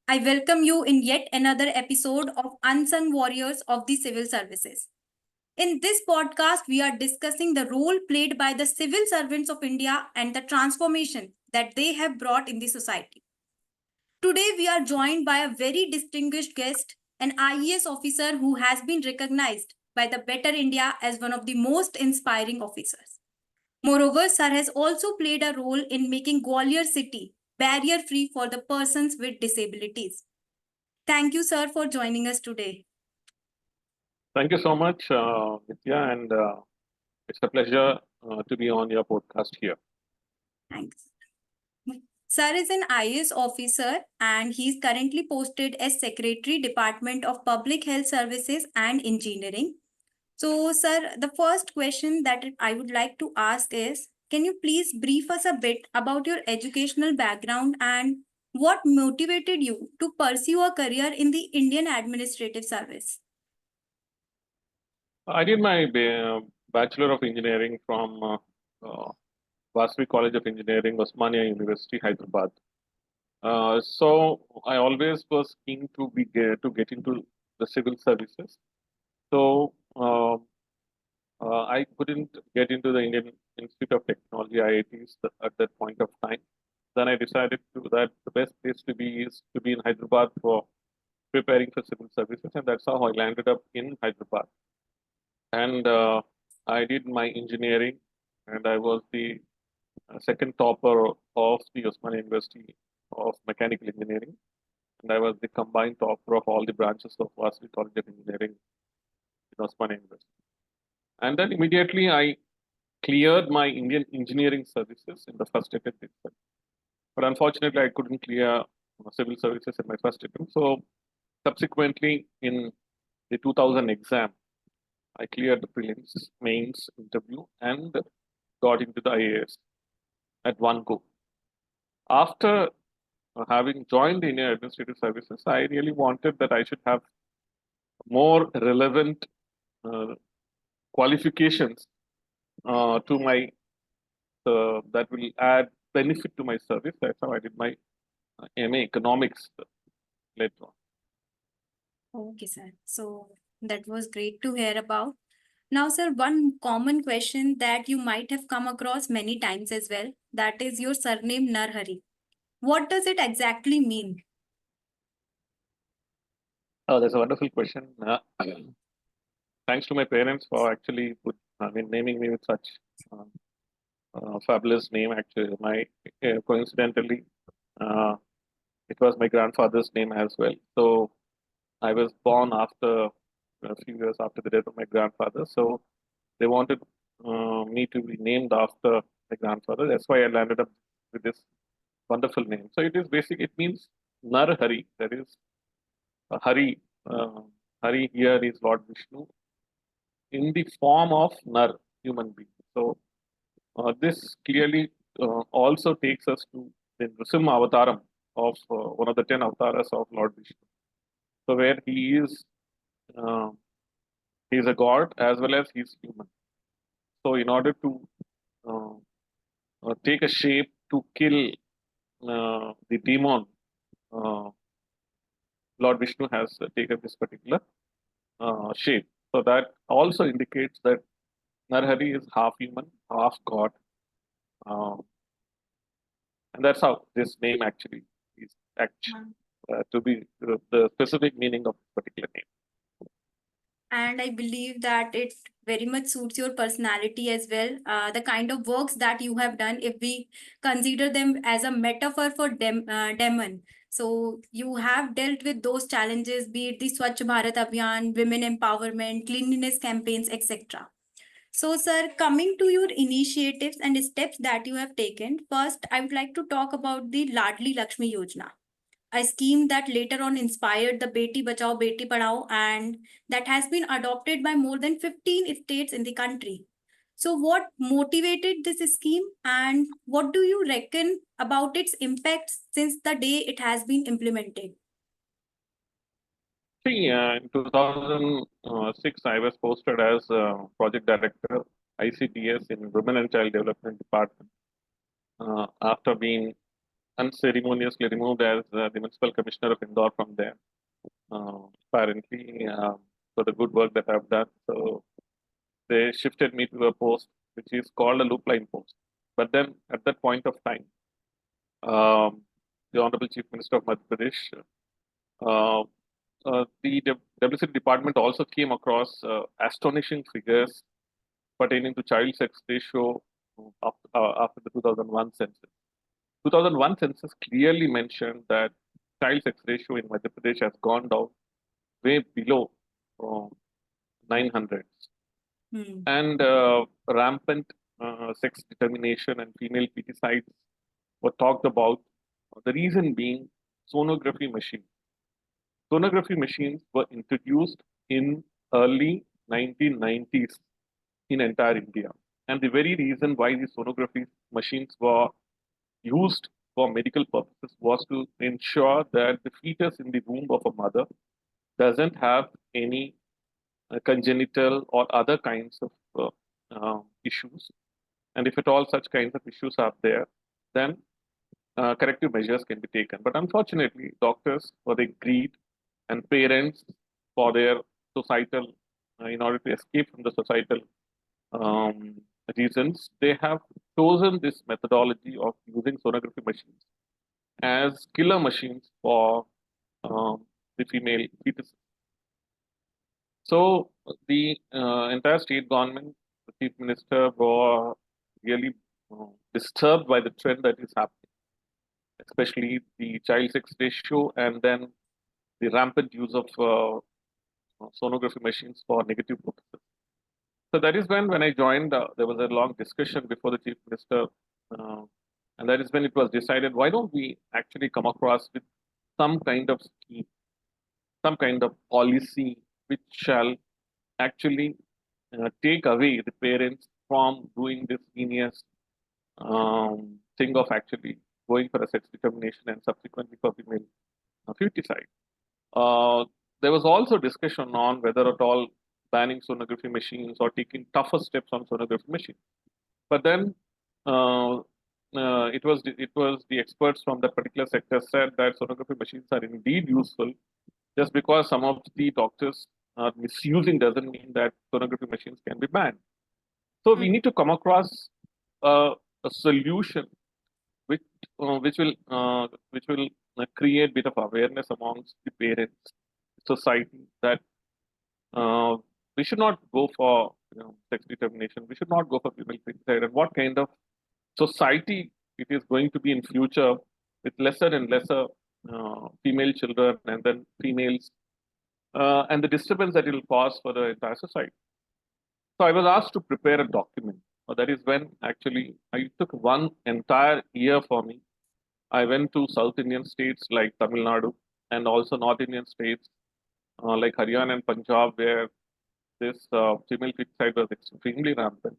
I welcome you in yet another episode of Unsung Warriors of the Civil Services. In this podcast, we are discussing the role played by the civil servants of India and the transformation that they have brought in the society. Today, we are joined by a very distinguished guest, an IAS officer who has been recognized by the Better India as one of the most inspiring officers. Moreover, Sir has also played a role in making Gwalior city barrier-free for the persons with disabilities. Thank you, sir, for joining us today. Thank you so much, Nitya, and it's a pleasure to be on your podcast here. Thanks. Sir is an IAS officer and he's currently posted as Secretary, Department of Public Health Services and Engineering. So, sir, the first question that I would like to ask is, can you please brief us a bit about your educational background and what motivated you to pursue a career in the Indian Administrative Service? I did my Bachelor of Engineering from Vasvi College of Engineering, Osmania University, Hyderabad. So I always was keen to get into the civil services. So I couldn't get into the Indian Institute of Technology (IITs) at that point of time. Then I decided that the best place to be is to be in Hyderabad for preparing for civil services, and that's how I landed up in Hyderabad. And I did my engineering, and I was the second topper of the Osmania University of Mechanical Engineering, and I was the combined topper of all the branches of Vasvi College of Engineering in Osmania University. And then immediately I cleared my Indian engineering services in the first attempt itself. But unfortunately, I couldn't clear civil services in my first attempt. So subsequently, in the 2000 exam, I cleared the prelims, mains, interview, and got into the IAS at one go. After having joined the Indian Administrative Services, I really wanted that I should have more relevant qualifications to my that will add benefit to my service. That's how I did my MA Economics later on. Okay, sir. So that was great to hear about. Now, sir, one common question that you might have come across many times as well, that is your surname Narhari. What does it exactly mean? Oh, that's a wonderful question. Thanks to my parents for actually naming me with such fabulous name. Actually, coincidentally, it was my grandfather's name as well. So I was born after a few years after the death of my grandfather. So they wanted me to be named after my grandfather. That's why I landed up with this wonderful name. So it is basic. It means Narhari. That is Hari. Hari here is Lord Vishnu in the form of Nar, human being. So this clearly also takes us to the Nrsimha Avataram of one of the 10 avatars of Lord Vishnu. So where he is a god as well as he is human. So in order to take a shape to kill the demon, Lord Vishnu has taken this particular shape. So that also indicates that Narhari is half human, half god. And that's how this name actually is to be the specific meaning of this particular name. And I believe that it very much suits your personality as well. The kind of works that you have done, if we consider them as a metaphor for demon. So you have dealt with those challenges, be it the Swachh Bharat Abhiyan, women empowerment, cleanliness campaigns, etc. So, sir, coming to your initiatives and steps that you have taken, first, I would like to talk about the Ladli Laxmi Yojna, a scheme that later on inspired the Beti Bachao, Beti Padhao, and that has been adopted by more than 15 states in the country. So, what motivated this scheme, and what do you reckon about its impact since the day it has been implemented? See, in 2006, I was posted as project director, ICDS in Women and Child Development Department, after being unceremoniously removed as the municipal commissioner of Indore from there, apparently, for the good work that I've done. So they shifted me to a post which is called a loop line post. But then at that point of time, the Honorable Chief Minister of Madhya Pradesh, uh, the WCD department also came across astonishing figures pertaining to child sex ratio after the 2001 census. 2001 census clearly mentioned that child sex ratio in Madhya Pradesh has gone down way below 900. And rampant sex determination and female peticides were talked about. The reason being sonography machines. Sonography machines were introduced in early 1990s in entire India. And the very reason why these sonography machines were used for medical purposes was to ensure that the fetus in the womb of a mother doesn't have any congenital or other kinds of issues. And if at all such kinds of issues are there, then corrective measures can be taken. But unfortunately, doctors, for their greed, and parents, for their societal, in order to escape from the societal um, reasons, they have chosen this methodology of using sonography machines as killer machines for the female fetuses. So the entire state government, the chief minister, were really disturbed by the trend that is happening, especially the child sex ratio and then the rampant use of sonography machines for negative purposes. So that is when I joined, there was a long discussion before the chief minister, uh, and that is when it was decided, why don't we actually come across with some kind of scheme, some kind of policy which shall actually take away the parents from doing this heinous thing of actually going for a sex determination and subsequently for female feticide. There was also discussion on whether at all banning sonography machines or taking tougher steps on sonography machines. But then it was the experts from that particular sector said that sonography machines are indeed useful. Just because some of the doctors are misusing doesn't mean that sonography machines can be banned. So we need to come across a solution which which will create bit of awareness amongst the parents, society, that uh, we should not go for sex determination. We should not go for female suicide. And what kind of society it is going to be in future with lesser and lesser female children and then females, and the disturbance that it will cause for the entire society. So I was asked to prepare a document. That is when actually I took one entire year for me. I went to South Indian states like Tamil Nadu and also North Indian states like Haryana and Punjab, where this female suicide was extremely rampant.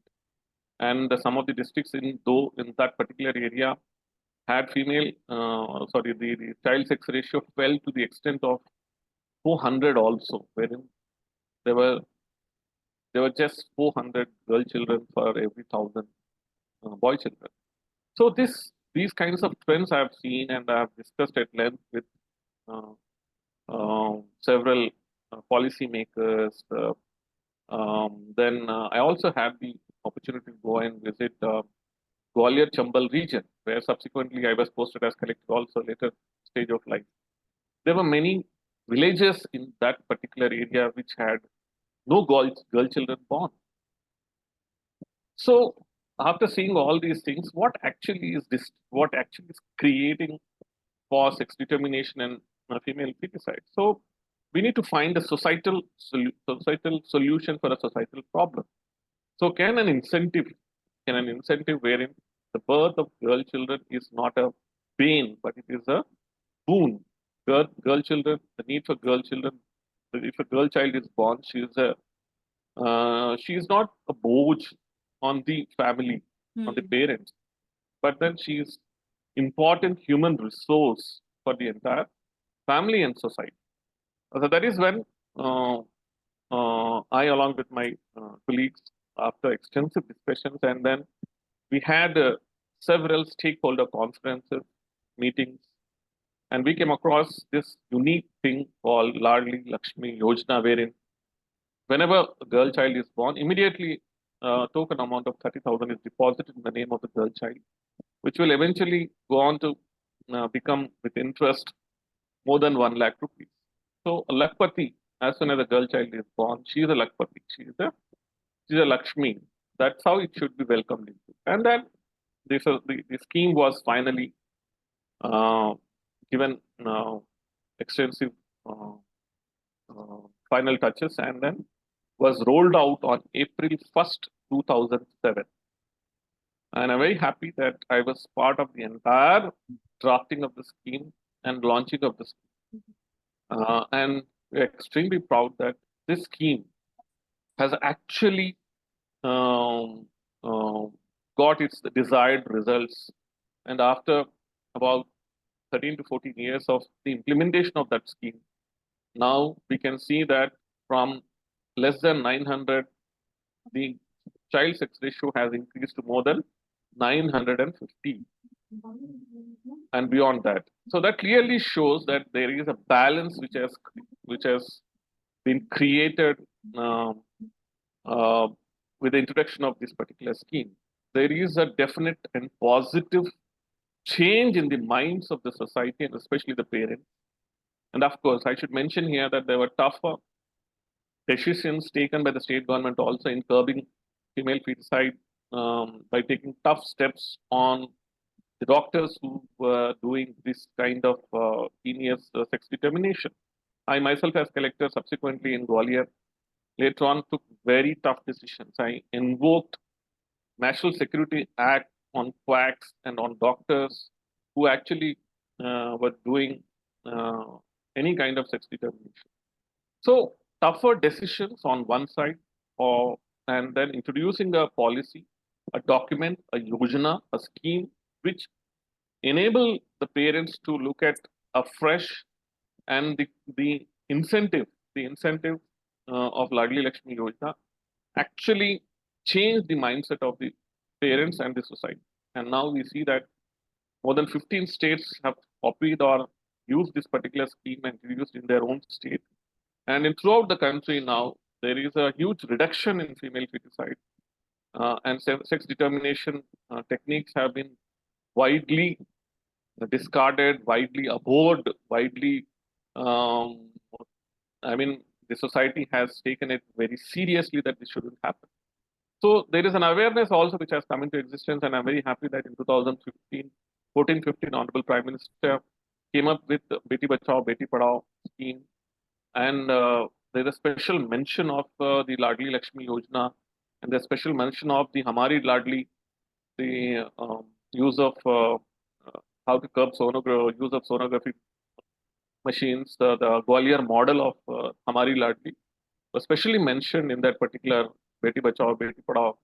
And some of the districts in that particular area had the child sex ratio fell to the extent of 400 also, wherein there were just 400 girl children for every 1,000 boy children. So these kinds of trends I have seen and I have discussed at length with uh, several policymakers. Then I also had the opportunity to go and visit Gwalior Chambal region, where subsequently I was posted as collector also later stage of life. There were many villages in that particular area which had no girl children born. So after seeing all these things, what actually is this? What actually is creating for sex determination and female feticide? So we need to find a societal solution for a societal problem. So can an incentive wherein the birth of girl children is not a pain, but it is a boon. Girl children, the need for girl children. If a girl child is born, she is not a boj on the family, on the parents, but then she is important human resource for the entire family and society. So that is when I, along with my colleagues, after extensive discussions, and then we had several stakeholder conferences meetings, and we came across this unique thing called Ladli, Laxmi, Yojna, wherein whenever a girl child is born, immediately a token amount of 30,000 is deposited in the name of the girl child, which will eventually go on to become with interest more than 1 lakh rupees. So a Lakpati, as soon as a girl child is born, she is a Lakpati. She's a Lakshmi. That's how it should be welcomed into. And then the scheme was finally uh, given extensive uh, final touches, and then was rolled out on April 1st, 2007. And I'm very happy that I was part of the entire drafting of the scheme and launching of the scheme. And we're extremely proud that this scheme has actually um, uh, got its desired results. And after about 13 to 14 years of the implementation of that scheme, now we can see that from less than 900, the child sex ratio has increased to more than 950 and beyond that. So that clearly shows that there is a balance which has been created uh, with the introduction of this particular scheme. There is a definite and positive change in the minds of the society and especially the parents. And of course, I should mention here that there were tougher decisions taken by the state government also in curbing female feticide by taking tough steps on the doctors who were doing this kind of heinous sex determination. I myself, as collector, subsequently in Gwalior, later on took very tough decisions. I invoked National Security Act on quacks and on doctors who actually were doing uh, any kind of sex determination. So tougher decisions on one side, or and then introducing a policy, a document, a Yojana, a scheme which enable the parents to look at a fresh and the incentive of Ladli Laxmi Yojana actually change the mindset of the parents and the society. And now we see that more than 15 states have copied or used this particular scheme and introduced in their own state. And in throughout the country now, there is a huge reduction in female feticide. And sex determination techniques have been widely discarded, widely abhorred, widely. Um, I mean, the society has taken it very seriously that this shouldn't happen. So there is an awareness also which has come into existence, and I'm very happy that in 2015, 14-15, Honorable Prime Minister came up with the Beti Bachao, Beti Padhao scheme, and there's a special mention of the Ladli Laxmi Yojana, and there's special mention of the Hamari Ladli, the use of how to curb use of sonography machines, the Gwalior model of Hamari Ladli, was specially mentioned in that particular Beti Bachao, Beti Padhao.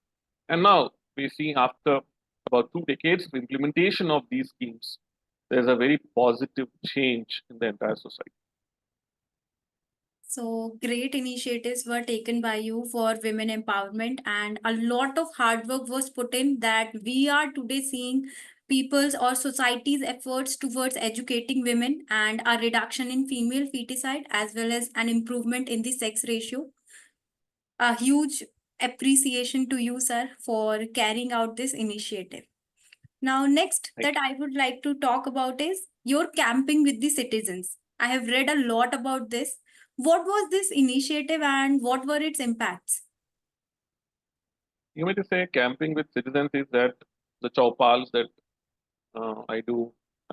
And now we see after about 2 decades of implementation of these schemes, there's a very positive change in the entire society. So great initiatives were taken by you for women empowerment, and a lot of hard work was put in that we are today seeing people's or society's efforts towards educating women and a reduction in female feticide as well as an improvement in the sex ratio. A huge appreciation to you, sir, for carrying out this initiative. Now, next that I would like to talk about is your camping with the citizens. I have read a lot about this. What was this initiative and what were its impacts? You might say camping with citizens is that the chowpals that I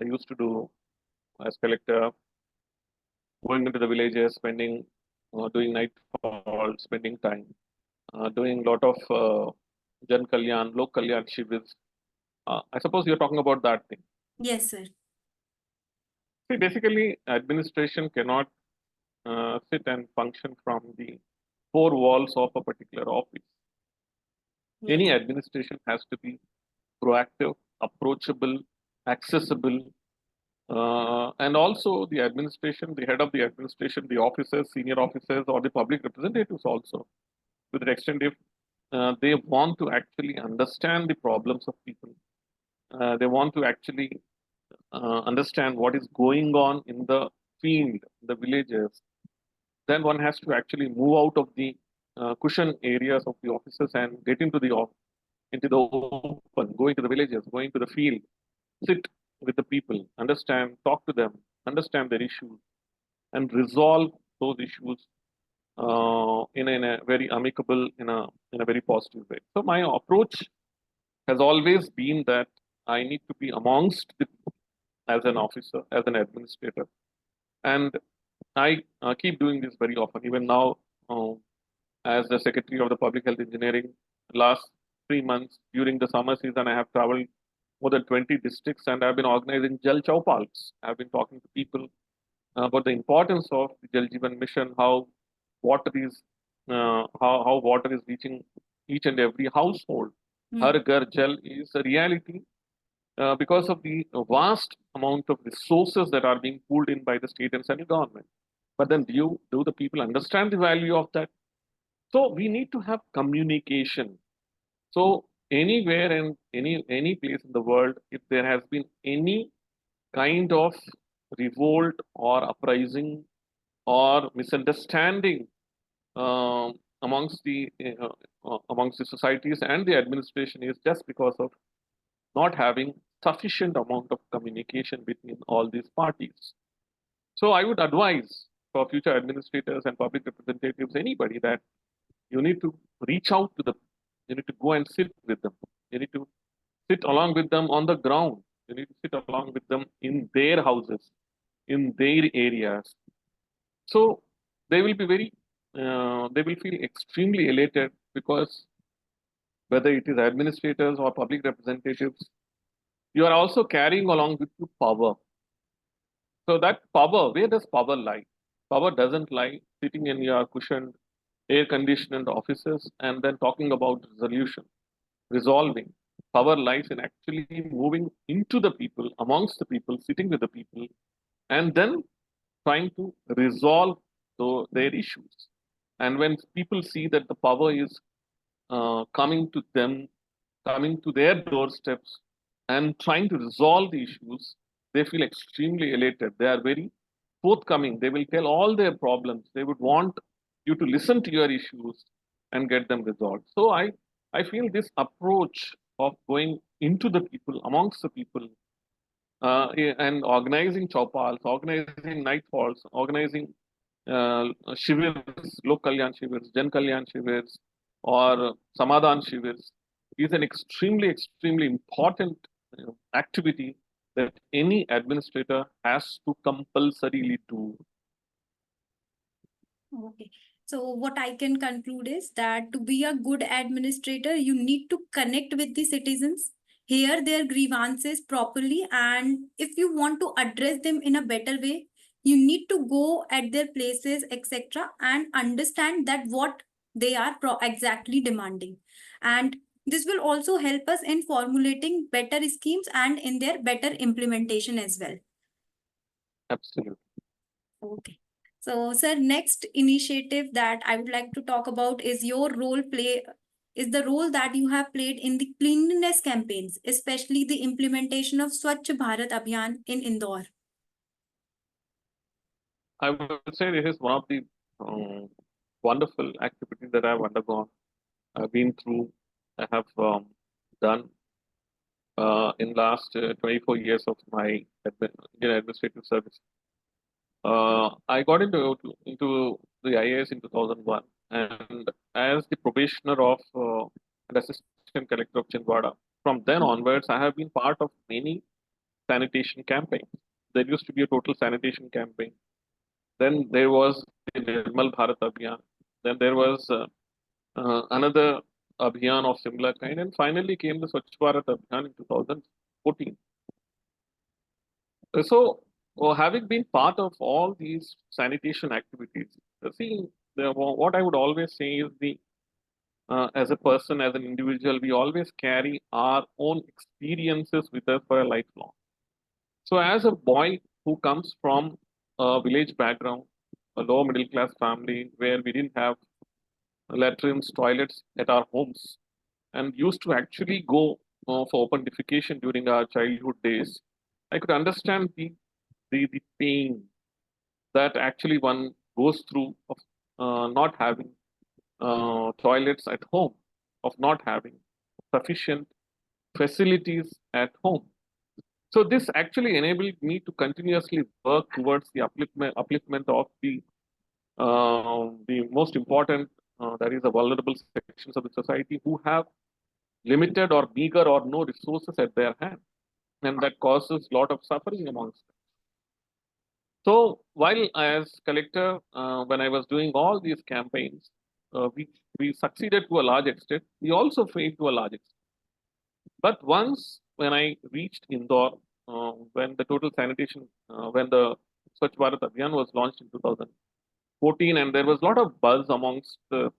used to do as collector, going into the villages, spending, doing nightfall, spending time, doing a lot of Jan Kalyan, Lok Kalyan shivers. I suppose you're talking about that thing. Yes, sir. See, basically, administration cannot sit and function from the 4 walls of a particular office. Yes. Any administration has to be proactive, approachable, accessible, and also the administration, the head of the administration, the officers, senior officers, or the public representatives also, to the extent if they want to actually understand the problems of people, they want to actually understand what is going on in the field, the villages, then one has to actually move out of the cushion areas of the offices and get into the open, go into the villages, go into the field, sit with the people, understand, talk to them, understand their issues, and resolve those issues in a very amicable, in a very positive way. So my approach has always been that I need to be amongst the as an officer, as an administrator, and I keep doing this very often. Even now, as the secretary of the public health engineering, last 3 months during the summer season, I have traveled more than 20 districts, and I've been organizing Jal Chaupals. I've been talking to people about the importance of the Jal Jeevan mission, how water is how water is reaching each and every household. Har Ghar Jal is a reality because of the vast amount of resources that are being pulled in by the state and central government. But then do the people understand the value of that? So we need to have communication. So anywhere and any place in the world, if there has been any kind of revolt or uprising or misunderstanding amongst the societies and the administration, is just because of not having sufficient amount of communication between all these parties. So I would advise for future administrators and public representatives, anybody, that you need to reach out to them. You need to go and sit with them. You need to sit along with them on the ground. You need to sit along with them in their houses, in their areas. So they will be they will feel extremely elated, because whether it is administrators or public representatives, you are also carrying along with you power. So that power, where does power lie? Power doesn't lie sitting in your cushioned, air-conditioned offices and then talking about resolution, resolving. Power lies in actually moving into the people, amongst the people, sitting with the people, and then trying to resolve their issues. And when people see that the power is coming to them, coming to their doorsteps, and trying to resolve the issues, they feel extremely elated. They are very forthcoming. They will tell all their problems. They would want you to listen to your issues and get them resolved. So I feel this approach of going into the people, amongst the people, and organizing chopals, organizing night halls, organizing shivers, Lok Kalyan shivers, Jan Kalyan shivers, or Samadhan shivers, is an extremely important activity that any administrator has to compulsorily do. Okay. So what I can conclude is that to be a good administrator, you need to connect with the citizens, hear their grievances properly, and if you want to address them in a better way, you need to go at their places, etc., and understand that what they are exactly demanding. And this will also help us in formulating better schemes and in their better implementation as well. Absolutely. Okay. So, sir, next initiative that I would like to talk about is the role that you have played in the cleanliness campaigns, especially the implementation of Swachh Bharat Abhiyan in Indore. I would say this is one of the wonderful activities that I've undergone. I've been through. I have done in last 24 years of my Indian administrative service. I got into the IAS in 2001, and as the probationer of an assistant collector of Chindwara. From then onwards, I have been part of many sanitation campaigns. There used to be a total sanitation campaign. Then there was the Nirmal Bharat Abhiyan. Then there was another Abhiyan of similar kind, and finally came the Swachh Bharat Abhiyan in 2014. So, having been part of all these sanitation activities, see, what I would always say is as a person, as an individual, we always carry our own experiences with us for a lifelong. So, as a boy who comes from a village background, a lower middle class family where we didn't have latrines, toilets at our homes, and used to actually go for open defecation during our childhood days, I could understand the pain that actually one goes through of not having toilets at home, of not having sufficient facilities at home. So this actually enabled me to continuously work towards the upliftment of the most important, that is the vulnerable sections of the society who have limited or meager or no resources at their hand, and that causes a lot of suffering amongst them. So while as collector, when I was doing all these campaigns, we succeeded to a large extent. We also failed to a large extent. But once when I reached Indore, when the total sanitation, when the Swachh Bharat Abhiyan was launched in 2014, and there was a lot of buzz amongst the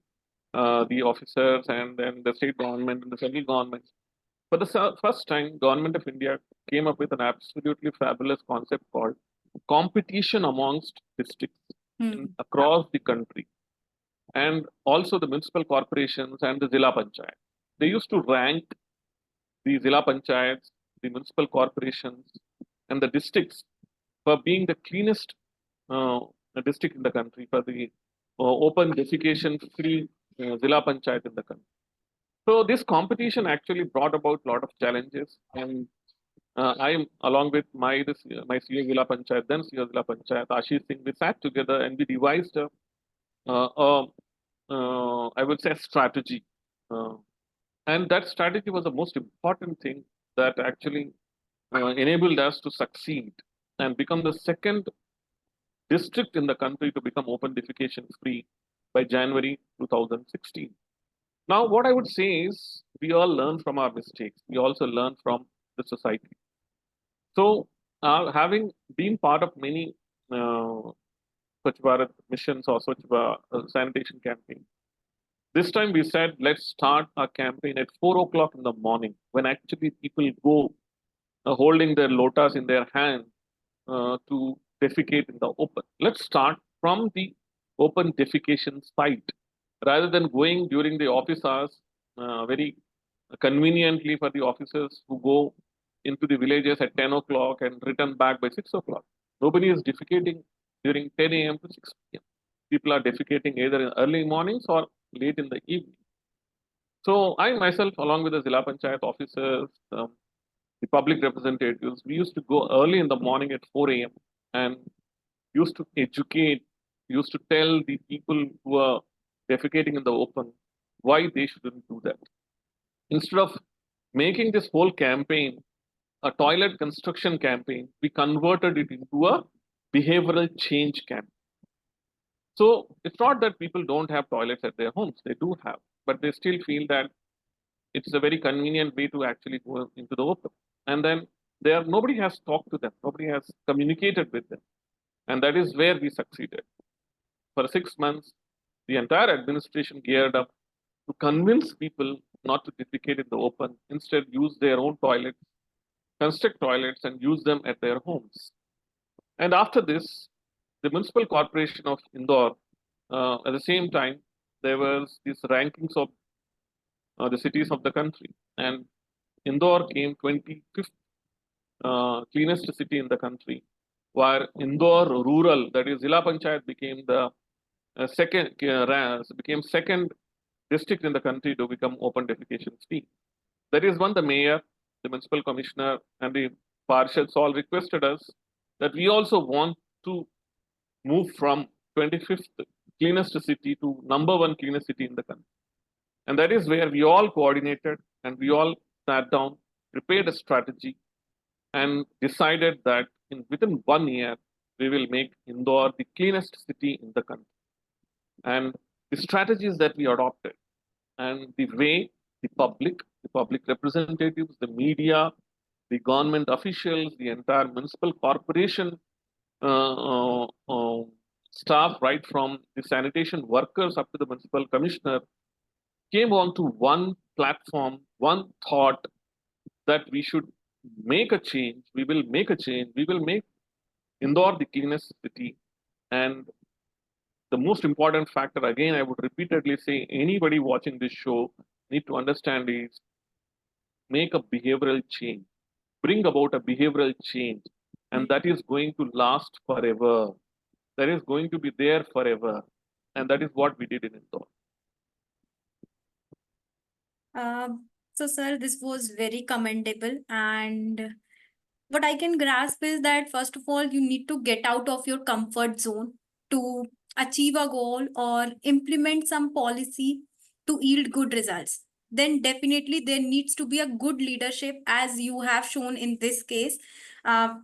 officers and then the state government and the central government. For the first time, Government of India came up with an absolutely fabulous concept called competition amongst districts across the country, and also the municipal corporations and the Zilla Panchayat. They used to rank the Zilla Panchayats, the municipal corporations, and the districts for being the cleanest district in the country, for the open defecation free Zilla Panchayat in the country. So this competition actually brought about a lot of challenges, and I, along with my CEO Zilla Panchayat, then CEO Zilla Panchayat, Ashish Singh, we sat together and we devised I would say, a strategy. And that strategy was the most important thing that actually enabled us to succeed and become the second district in the country to become open defecation free by January 2016. Now, what I would say is we all learn from our mistakes. We also learn from the society. So, having been part of many Swachh Bharat missions or Swachh Bharat sanitation campaigns, this time we said, let's start our campaign at 4 o'clock in the morning when actually people go holding their lotas in their hand to defecate in the open. Let's start from the open defecation site rather than going during the office hours very conveniently for the officers who go into the villages at 10 o'clock and return back by 6 o'clock. Nobody is defecating during 10 a.m. to 6 p.m. People are defecating either in early mornings or late in the evening. So I myself, along with the Zilla Panchayat officers, the public representatives, we used to go early in the morning at 4 a.m. and used to educate, used to tell the people who are defecating in the open why they shouldn't do that. Instead of making this whole campaign a toilet construction campaign, we converted it into a behavioral change campaign. So it's not that people don't have toilets at their homes, they do have, but they still feel that it's a very convenient way to actually go into the open. And then nobody has talked to them, nobody has communicated with them. And that is where we succeeded. For 6 months, the entire administration geared up to convince people not to defecate in the open, instead use their own toilets, construct toilets and use them at their homes. And after this, the Municipal Corporation of Indore, at the same time, there was these rankings of the cities of the country. And Indore came 25th cleanest city in the country, where Indore rural, that is Zilla Panchayat, became the second district in the country to become open defecation free. That is when the mayor, the municipal commissioner, and the parshads all requested us that we also want to move from 25th cleanest city to #1 cleanest city in the country. And that is where we all coordinated and we all sat down, prepared a strategy, and decided that within 1 year, we will make Indore the cleanest city in the country. And the strategies that we adopted and the way the public representatives, the media, the government officials, the entire municipal corporation staff, right from the sanitation workers up to the municipal commissioner, came on to one platform, one thought that we should make a change. We will make a change. We will make Indore the cleanest city. And the most important factor, again, I would repeatedly say, anybody watching this show need to understand is make a behavioral change. bring about a behavioral change, and that is going to last forever. That is going to be there forever, and that is what we did in Indore. So, sir, this was very commendable. And what I can grasp is that, first of all, you need to get out of your comfort zone to achieve a goal or implement some policy to yield good results. Then, definitely, there needs to be a good leadership, as you have shown in this case, uh,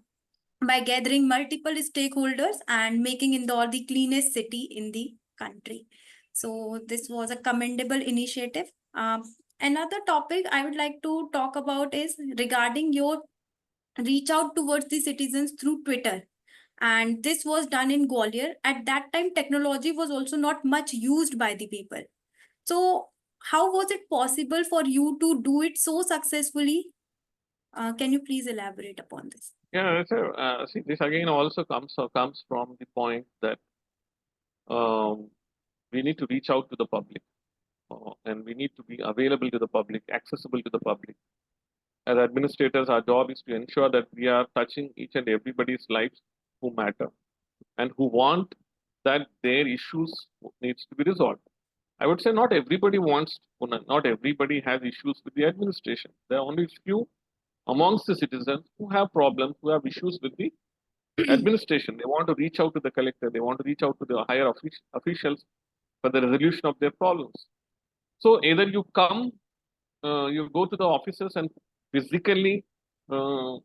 by gathering multiple stakeholders and making Indore the cleanest city in the country. So, this was a commendable initiative. Another topic I would like to talk about is regarding your reach out towards the citizens through Twitter. And this was done in Gwalior. At that time, technology was also not much used by the people. So, how was it possible for you to do it so successfully? Can you please elaborate upon this? Yeah, so, see, this again also comes from the point that um, we need to reach out to the public, and we need to be available to the public, accessible to the public. As administrators, our job is to ensure that we are touching each and everybody's lives who matter and who want that their issues needs to be resolved. I would say not everybody wants, not everybody has issues with the administration. There are only few amongst the citizens who have problems, who have issues with the administration. They want to reach out to the collector, they want to reach out to the higher officials for the resolution of their problems. So either you come, you go to the offices and physically uh,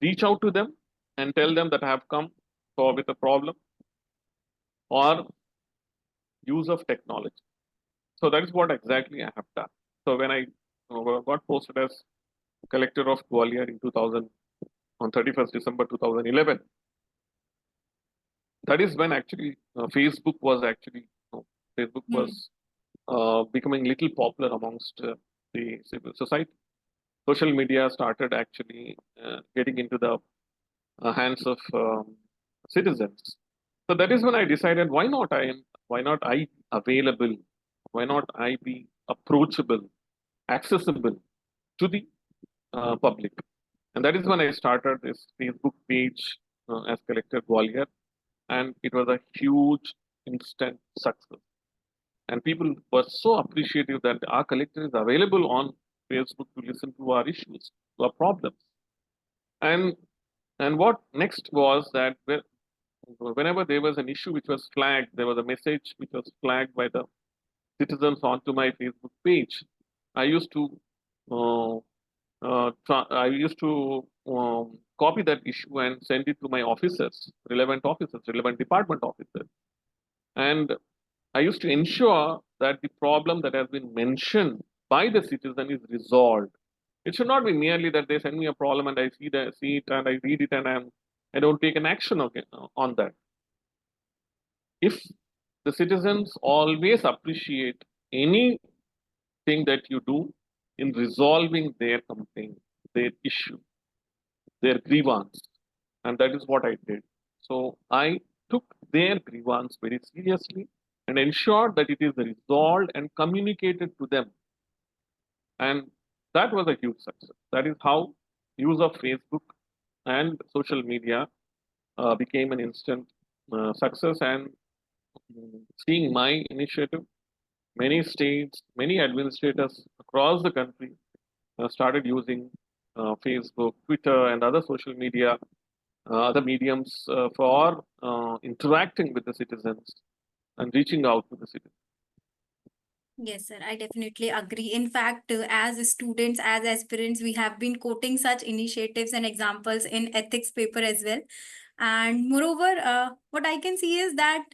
reach out to them and tell them that I have come for with a problem, or use of technology. So that is what exactly I have done. So when I got posted as collector of Gwalior in 2000 on 31st December 2011, that is when actually Facebook was actually Facebook was becoming little popular amongst the civil society. Social media started actually getting into the hands of citizens. So that is when I decided, why not I available, why not I be approachable, accessible to the public, and that is when I started this Facebook page as Collector Gwalior, and it was a huge instant success. And people were so appreciative that our collector is available on Facebook to listen to our issues, to our problems. And what next was that whenever there was an issue which was flagged, there was a message which was flagged by the citizens onto my Facebook page. I used to uh, I used to copy that issue and send it to my officers, relevant department officers, and I used to ensure that the problem that has been mentioned by the citizen is resolved. It should not be merely that they send me a problem and I see it and I read it and I don't take an action on that. If the citizens always appreciate anything that you do in resolving their complaint, their issue, their grievance, and that is what I did. So I took their grievance very seriously and ensured that it is resolved and communicated to them. And that was a huge success. That is how use of Facebook and social media became an instant success. And seeing my initiative, many states, many administrators across the country started using Facebook, Twitter, and other social media, other mediums for interacting with the citizens and reaching out to the citizens. Yes, sir, I definitely agree. In fact, as students, as aspirants, we have been quoting such initiatives and examples in ethics paper as well. And moreover, what I can see is that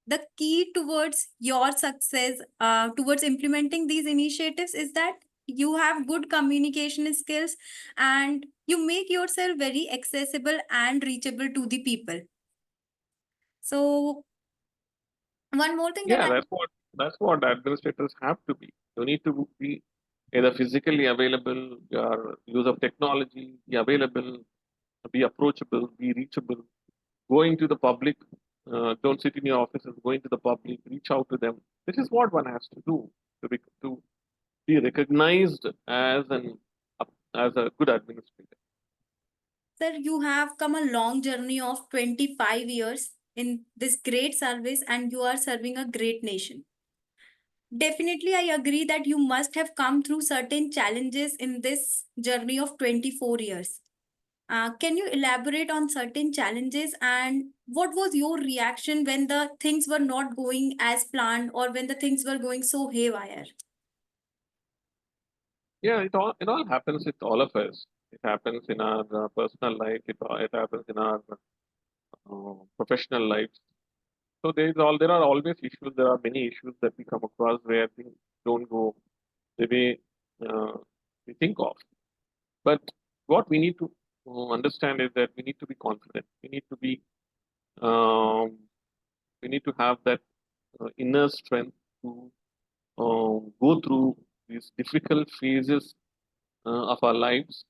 the key towards your success, towards implementing these initiatives, is that you have good communication skills and you make yourself very accessible and reachable to the people. So, one more thing that Yeah, I that's what administrators have to be. You need to be either physically available, your use of technology, be available, be approachable, be reachable, going to the public. Don't sit in your offices. Going to the public, reach out to them. This is what one has to do to be recognized as a good administrator. Sir, you have come a long journey of 25 years in this great service and you are serving a great nation. Definitely, I agree that you must have come through certain challenges in this journey of 24 years. Can you elaborate on certain challenges and what was your reaction when the things were not going as planned or when the things were going so haywire? Yeah, it all happens with all of us. It happens in our personal life. It happens in our professional lives. So there are always issues. There are many issues that we come across where things don't go the way we think of. But what we need to understand is that we need to be confident. Um, we need to have that inner strength to go through these difficult phases of our lives,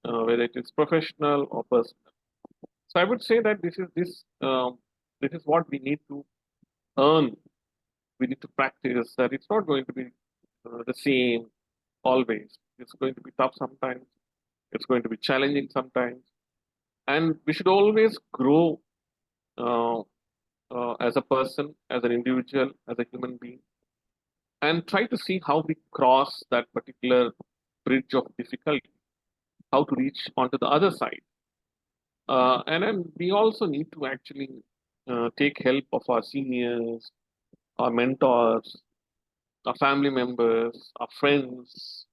whether it is professional or personal. So I would say that this is what we need to earn. We need to practice that. It's not going to be the same always. It's going to be tough sometimes. It's going to be challenging sometimes, and we should always grow uh, as a person, as an individual, as a human being, and try to see how we cross that particular bridge of difficulty, how to reach onto the other side. And then we also need to actually take help of our seniors, our mentors, our family members, our friends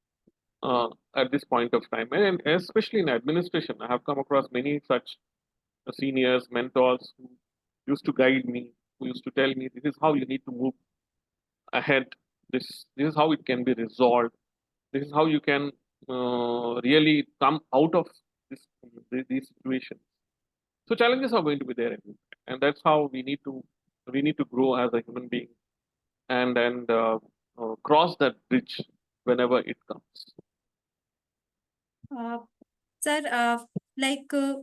at this point of time. And especially in administration, I have come across many such seniors, mentors who used to guide me, who used to tell me, this is how you need to move ahead. This is how it can be resolved. This is how you can really come out of this, these situations. So challenges are going to be there, and that's how we need to grow as a human being and cross that bridge whenever it comes. Uh, Sir,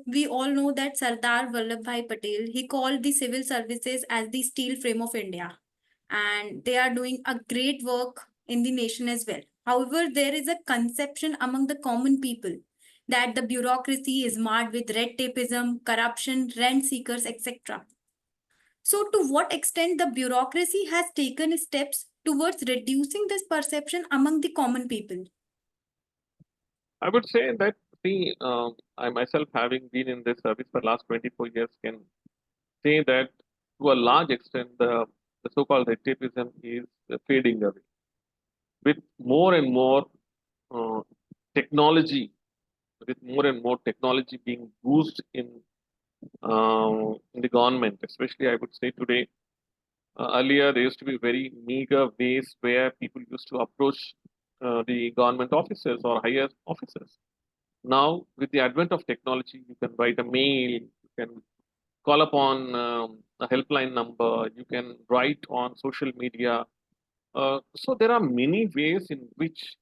we all know that Sardar Vallabhbhai Patel, he called the civil services as the steel frame of India, and they are doing a great work in the nation as well. However, there is a conception among the common people that the bureaucracy is marred with red tapeism, corruption, rent seekers, etc. So, to what extent the bureaucracy has taken steps towards reducing this perception among the common people? I would say that I myself, having been in this service for the last 24 years, can say that to a large extent the so-called red tapeism is fading away with more and more uh, technology, with more and more technology being used in the government, especially I would say today. Earlier, there used to be very meager ways where people used to approach the government officers or higher officers. Now, with the advent of technology, you can write a mail, you can call upon a helpline number, you can write on social media. So there are many ways in which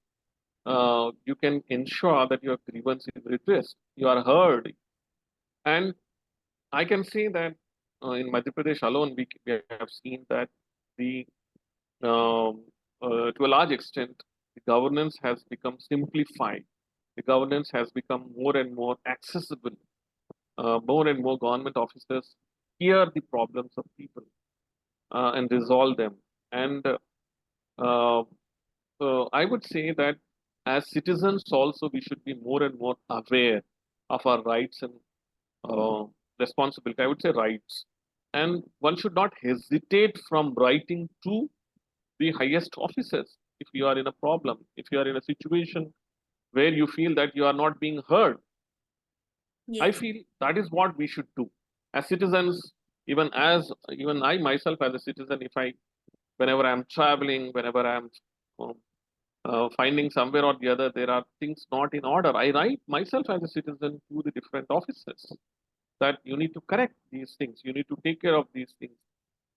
you can ensure that your grievance is redressed, you are heard. And I can say that in Madhya Pradesh alone, we have seen that the to a large extent, the governance has become simplified. The governance has become more and more accessible. More and more government officers hear the problems of people and resolve them. And uh, I would say that as citizens, also, we should be more and more aware of our rights and uh, responsibility. I would say rights. And one should not hesitate from writing to the highest officers if you are in a problem, if you are in a situation where you feel that you are not being heard. I Yes. feel that is what we should do as citizens. Even I myself as a citizen, if I whenever I'm traveling, whenever I'm um, finding somewhere or the other there are things not in order, I write myself as a citizen to the different officers that you need to correct these things, you need to take care of these things.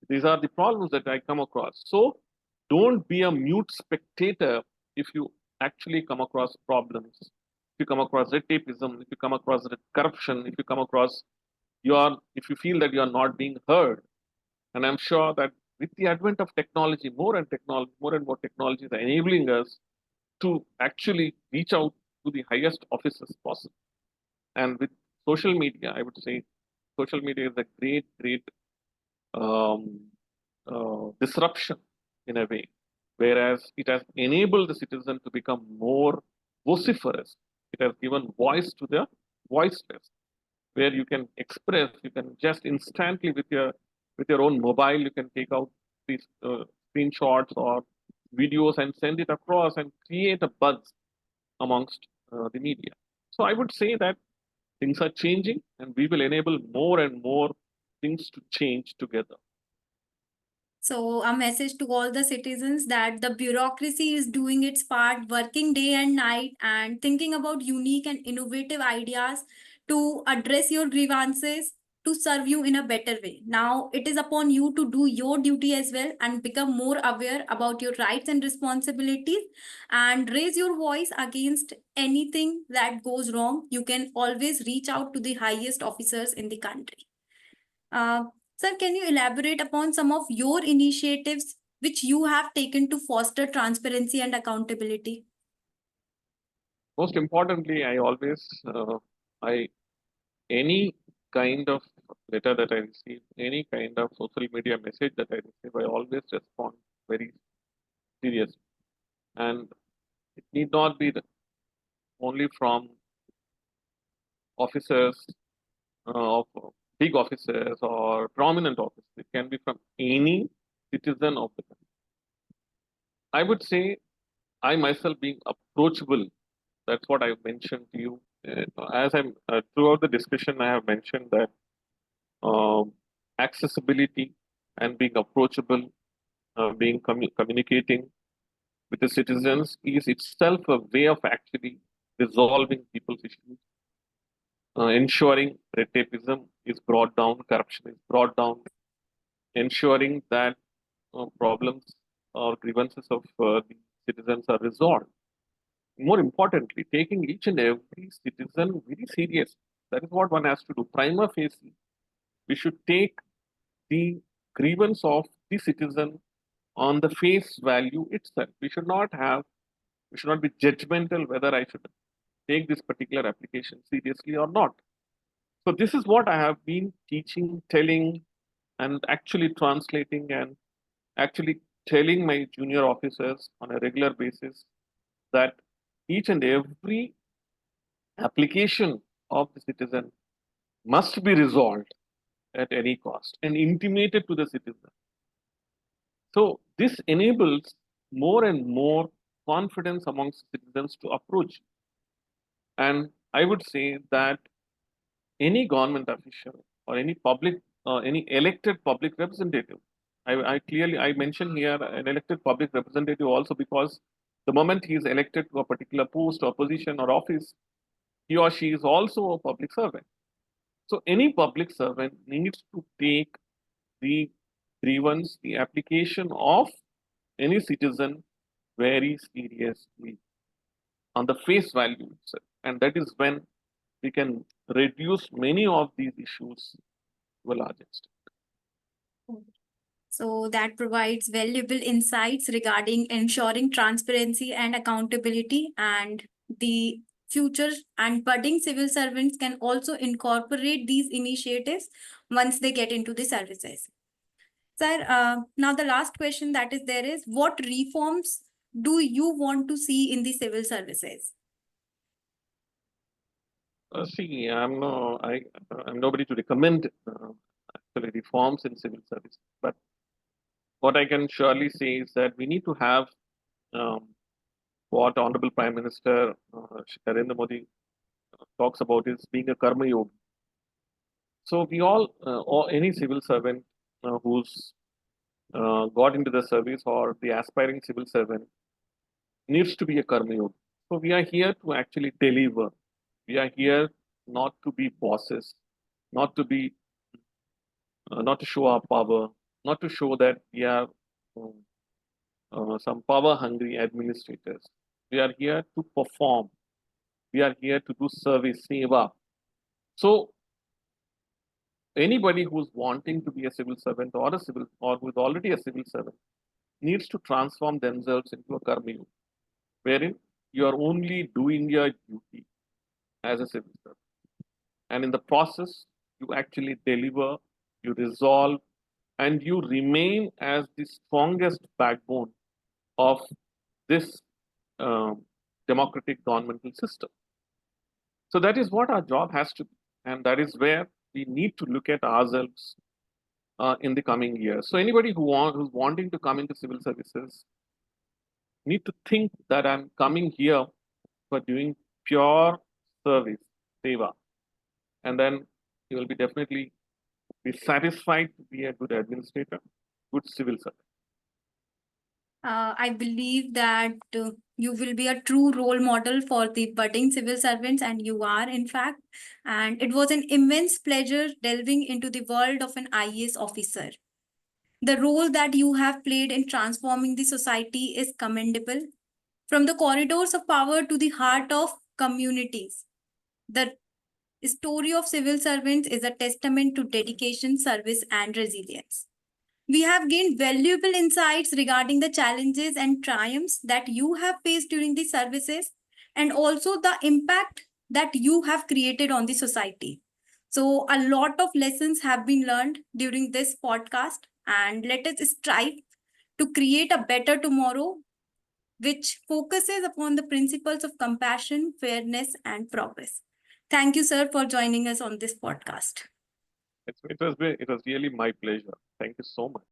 These are the problems that I come across. So don't be a mute spectator if you actually come across problems. If you come across red tapeism, if you come across corruption, if you come across if you feel that you are not being heard. And I'm sure that with the advent of technology, more and more technologies are enabling us to actually reach out to the highest officers possible. And with social media, I would say social media is a great um, disruption in a way, whereas it has enabled the citizen to become more vociferous. It has given voice to the voiceless, where you can express, you can just instantly with your own mobile, you can take out these screenshots or videos and send it across and create a buzz amongst the media. So I would say that things are changing, and we will enable more and more things to change together. So, a message to all the citizens that the bureaucracy is doing its part, working day and night, and thinking about unique and innovative ideas to address your grievances to serve you in a better way. Now, it is upon you to do your duty as well and become more aware about your rights and responsibilities and raise your voice against anything that goes wrong. You can always reach out to the highest officers in the country. Uh, Sir, can you elaborate upon some of your initiatives which you have taken to foster transparency and accountability? Most importantly, I always, I any kind of letter that I receive, any kind of social media message that I receive, I always respond very seriously. And it need not be only from officers of big officers or prominent officers. It can be from any citizen of the country. I would say I myself being approachable. That's what I mentioned to you. As I'm throughout the discussion, I have mentioned that um, accessibility and being approachable, communicating with the citizens is itself a way of actually resolving people's issues, ensuring red tapeism is brought down, corruption is brought down, ensuring that problems or grievances of the citizens are resolved. More importantly, taking each and every citizen very serious. That is what one has to do. Prima facie, we should take the grievance of the citizen on the face value itself. We should not be judgmental whether I should take this particular application seriously or not. So this is what I have been teaching, telling, and actually translating and actually telling my junior officers on a regular basis that each and every application of the citizen must be resolved at any cost and intimated to the citizen. So this enables more and more confidence amongst citizens to approach. And I would say that any government official or any elected public representative, I mention here an elected public representative also because the moment he is elected to a particular post or position or office, he or she is also a public servant. So any public servant needs to take the grievance, the application of any citizen very seriously on the face value itself. And that is when we can reduce many of these issues to a large extent. So that provides valuable insights regarding ensuring transparency and accountability, and the future and budding civil servants can also incorporate these initiatives once they get into the services. Sir, now the last question that is there is, what reforms do you want to see in the civil services? See, I'm nobody to recommend actually reforms in civil service, but what I can surely say is that we need to have um, what Honorable Prime Minister Narendra Modi talks about is being a karma yogi. So we all, or any civil servant who's got into the service or the aspiring civil servant needs to be a karma yogi. So we are here to actually deliver. We are here not to be bosses, not to be, not to show our power, not to show that we are um, some power-hungry administrators. We are here to perform. We are here to do service, seva. So anybody who's wanting to be a civil servant or a civil or who's already a civil servant needs to transform themselves into a karma yogi, wherein you are only doing your duty as a civil servant. And in the process, you actually deliver, you resolve, and you remain as the strongest backbone of this um, democratic governmental system. So that is what our job has to be. And that is where we need to look at ourselves in the coming years. So anybody who's wanting to come into civil services need to think that I'm coming here for doing pure service, seva, and then you will be definitely be satisfied to be a good administrator, good civil servant. I believe that you will be a true role model for the budding civil servants, and you are, in fact. And it was an immense pleasure delving into the world of an IAS officer. The role that you have played in transforming the society is commendable. From the corridors of power to the heart of communities, the story of civil servants is a testament to dedication, service, and resilience. We have gained valuable insights regarding the challenges and triumphs that you have faced during the services, and also the impact that you have created on the society. So, a lot of lessons have been learned during this podcast, and let us strive to create a better tomorrow which focuses upon the principles of compassion, fairness, and progress. Thank you, sir, for joining us on this podcast. It was really my pleasure. Thank you so much.